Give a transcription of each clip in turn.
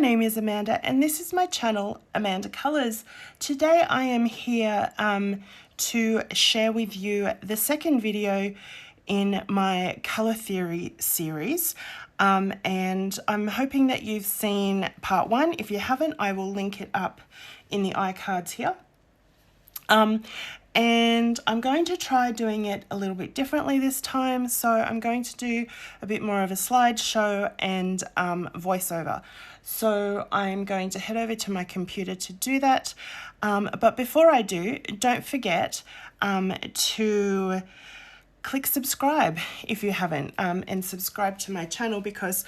name is Amanda and this is my channel, Amanda Colors. Today I am here to share with you the second video in my colour theory series, and I'm hoping that you've seen part one. If you haven't, I will link it up in the iCards here. And I'm going to try doing it a little bit differently this time. So I'm going to do a bit more of a slideshow and voiceover. So I'm going to head over to my computer to do that. But before I do, don't forget to click subscribe if you haven't, and subscribe to my channel, because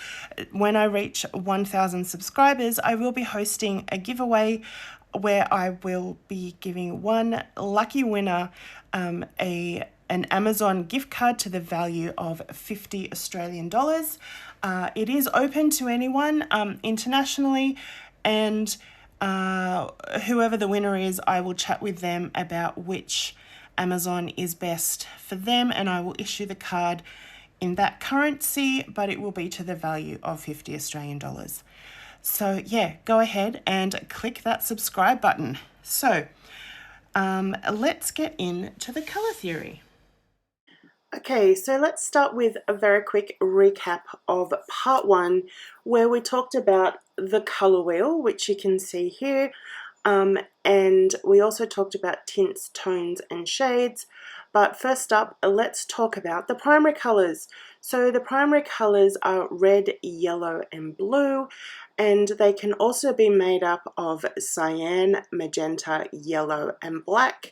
when I reach 1,000 subscribers, I will be hosting a giveaway where I will be giving one lucky winner an Amazon gift card to the value of 50 Australian dollars. It is open to anyone internationally, and whoever the winner is, I will chat with them about which Amazon is best for them, and I will issue the card in that currency, but it will be to the value of 50 Australian dollars. So yeah, go ahead and click that subscribe button. So let's get into the colour theory. Okay, so let's start with a very quick recap of part one, where we talked about the colour wheel, which you can see here, and we also talked about tints, tones and shades. But first up, let's talk about the primary colours. So the primary colours are red, yellow and blue, and they can also be made up of cyan, magenta, yellow and black.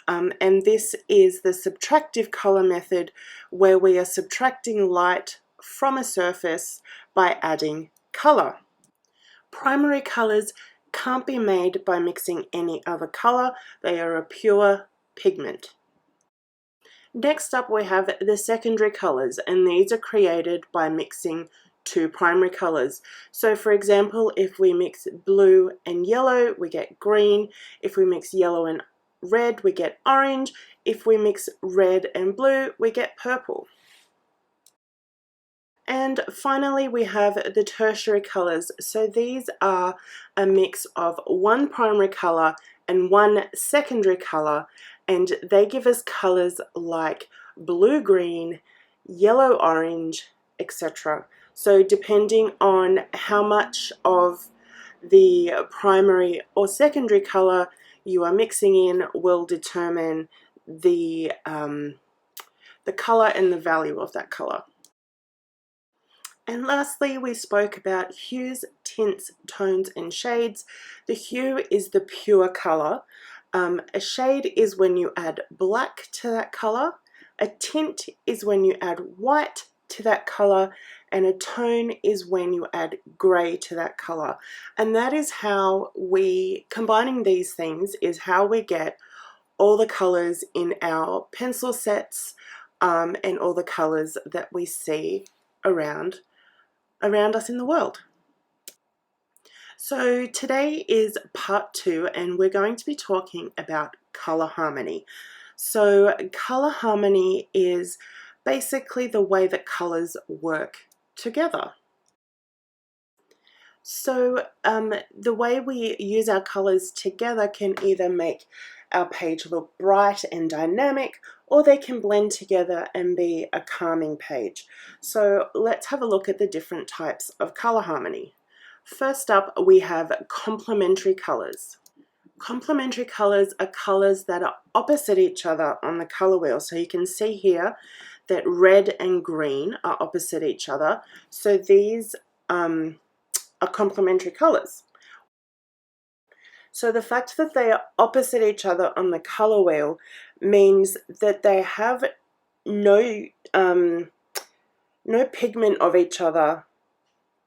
And this is the subtractive colour method, where we are subtracting light from a surface by adding colour. Primary colours can't be made by mixing any other colour. They are a pure pigment. Next up, we have the secondary colours, and these are created by mixing two primary colours. So for example, if we mix blue and yellow, we get green. If we mix yellow and red, we get orange. If we mix red and blue, we get purple. And finally, we have the tertiary colours. So these are a mix of one primary colour and one secondary colour, and they give us colours like blue-green, yellow-orange, etc. So depending on how much of the primary or secondary colour you are mixing in will determine the colour and the value of that colour. And lastly, we spoke about hues, tints, tones and shades. The hue is the pure colour. A shade is when you add black to that colour. A tint is when you add white to that colour. And a tone is when you add grey to that colour. And that is how combining these things is how we get all the colours in our pencil sets, and all the colours that we see around us in the world. So today is part two, and we're going to be talking about colour harmony. So colour harmony is basically the way that colours work together. So the way we use our colours together can either make our page look bright and dynamic, or they can blend together and be a calming page. So let's have a look at the different types of colour harmony. First up, we have complementary colours. Complementary colours are colours that are opposite each other on the colour wheel. So you can see here that red and green are opposite each other. So these are complementary colours. So the fact that they are opposite each other on the colour wheel means that they have no pigment of each other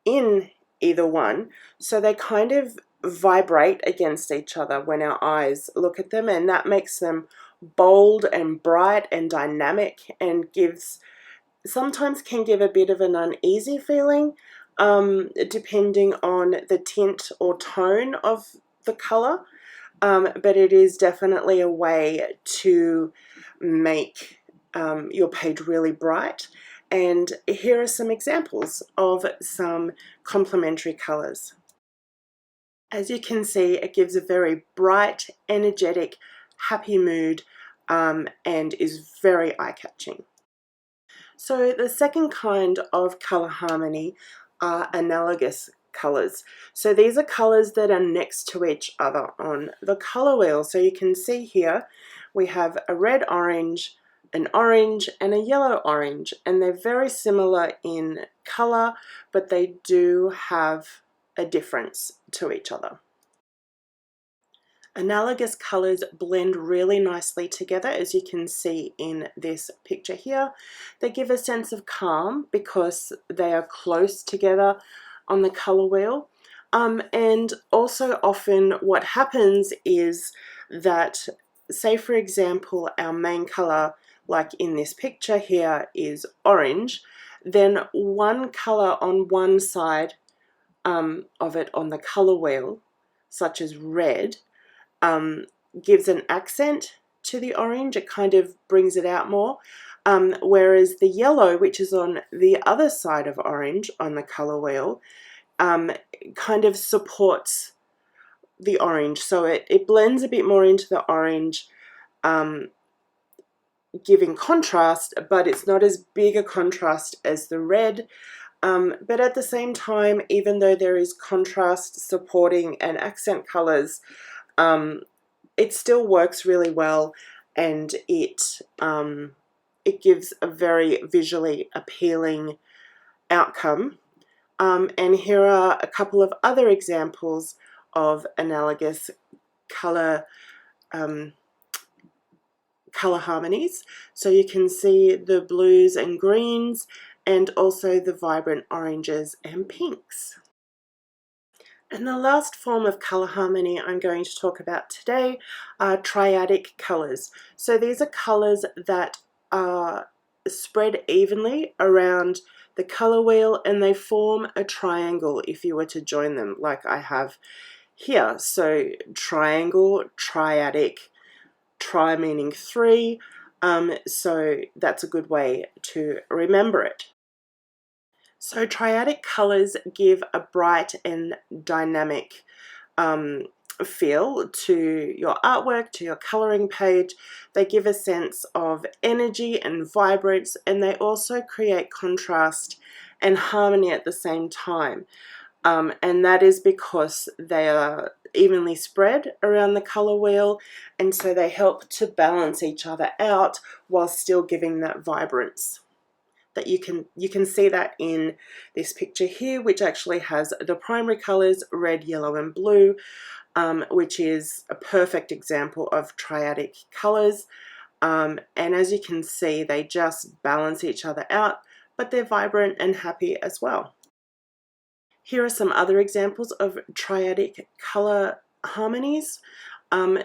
in either one, so they kind of vibrate against each other when our eyes look at them, and that makes them bold and bright and dynamic, and sometimes can give a bit of an uneasy feeling, depending on the tint or tone of the colour, but it is definitely a way to make your page really bright. And here are some examples of some complementary colours. As you can see, it gives a very bright, energetic, happy mood and is very eye-catching. So the second kind of color harmony are analogous colors. So these are colors that are next to each other on the color wheel. So you can see here we have a red orange, an orange, and a yellow orange, and they're very similar in color, but they do have a difference to each other. Analogous colors blend really nicely together, as you can see in this picture here. They give a sense of calm because they are close together on the color wheel. And also often what happens is that, say for example, our main color, like in this picture here, is orange, then one color on one side of it on the color wheel, such as red, gives an accent to the orange. It kind of brings it out more. Whereas the yellow, which is on the other side of orange on the color wheel, kind of supports the orange. So it blends a bit more into the orange, giving contrast, but it's not as big a contrast as the red. But at the same time, even though there is contrast supporting and accent colors, it still works really well, and it gives a very visually appealing outcome. And here are a couple of other examples of analogous color harmonies. So you can see the blues and greens, and also the vibrant oranges and pinks. And the last form of color harmony I'm going to talk about today are triadic colors. So these are colors that are spread evenly around the color wheel, and they form a triangle if you were to join them, like I have here. So triangle, triadic, tri meaning three, so that's a good way to remember it. So triadic colors give a bright and dynamic feel to your artwork, to your coloring page. They give a sense of energy and vibrance, and they also create contrast and harmony at the same time. And that is because they are evenly spread around the color wheel, and so they help to balance each other out while still giving that vibrance. That you can see that in this picture here, which actually has the primary colors red, yellow, and blue, which is a perfect example of triadic colors. And as you can see, they just balance each other out, but they're vibrant and happy as well. Here are some other examples of triadic color harmonies.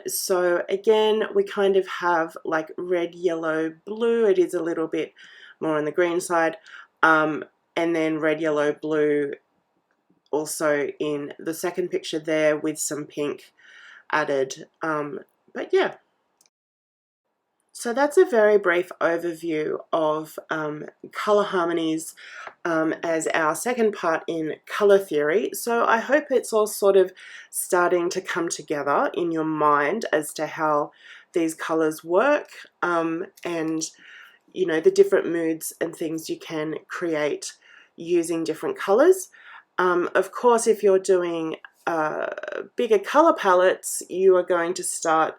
So again, we kind of have like red, yellow, blue. It is a little bit more on the green side, and then red, yellow, blue also in the second picture there with some pink added. But yeah, so that's a very brief overview of color harmonies as our second part in color theory. So I hope it's all sort of starting to come together in your mind as to how these colors work, and you know, the different moods and things you can create using different colors. Of course, if you're doing bigger color palettes, you are going to start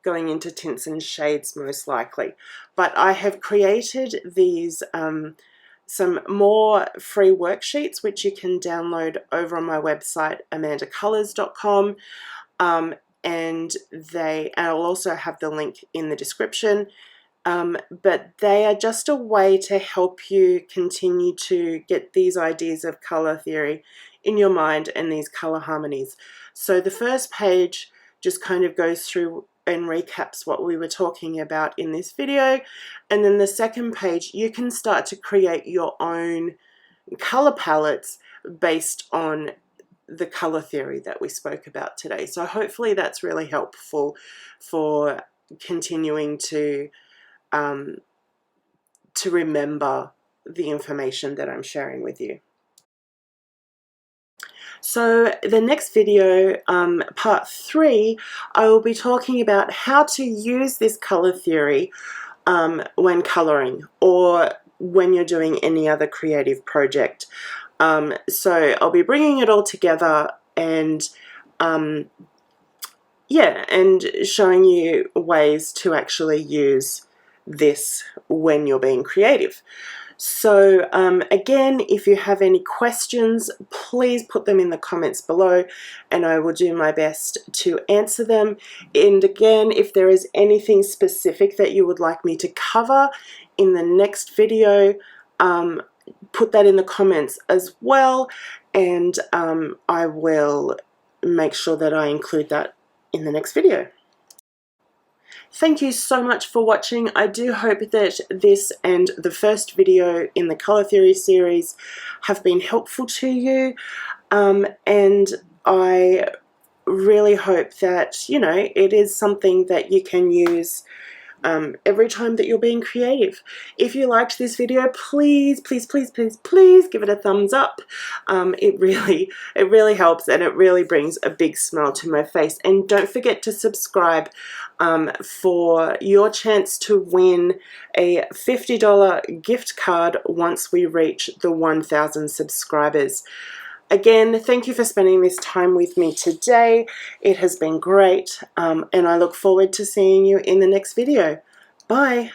going into tints and shades most likely. But I have created these some more free worksheets which you can download over on my website amandacolors.com, and I'll also have the link in the description. But they are just a way to help you continue to get these ideas of color theory in your mind and these color harmonies. So the first page just kind of goes through and recaps what we were talking about in this video, and then the second page you can start to create your own color palettes based on the color theory that we spoke about today. So hopefully that's really helpful for continuing to remember the information that I'm sharing with you. So the next video, part 3, I will be talking about how to use this color theory when coloring or when you're doing any other creative project. So I'll be bringing it all together and yeah, and showing you ways to actually use this when you're being creative. So again, if you have any questions, please put them in the comments below and I will do my best to answer them. And again, if there is anything specific that you would like me to cover in the next video, put that in the comments as well, and I will make sure that I include that in the next video. Thank you so much for watching. I do hope that this and the first video in the color theory series have been helpful to you, and I really hope that, you know, it is something that you can use every time that you're being creative. If you liked this video, please give it a thumbs up. It really helps, and it really brings a big smile to my face. And don't forget to subscribe for your chance to win a $50 gift card once we reach the 1,000 subscribers. Again, thank you for spending this time with me today. It has been great, and I look forward to seeing you in the next video. Bye!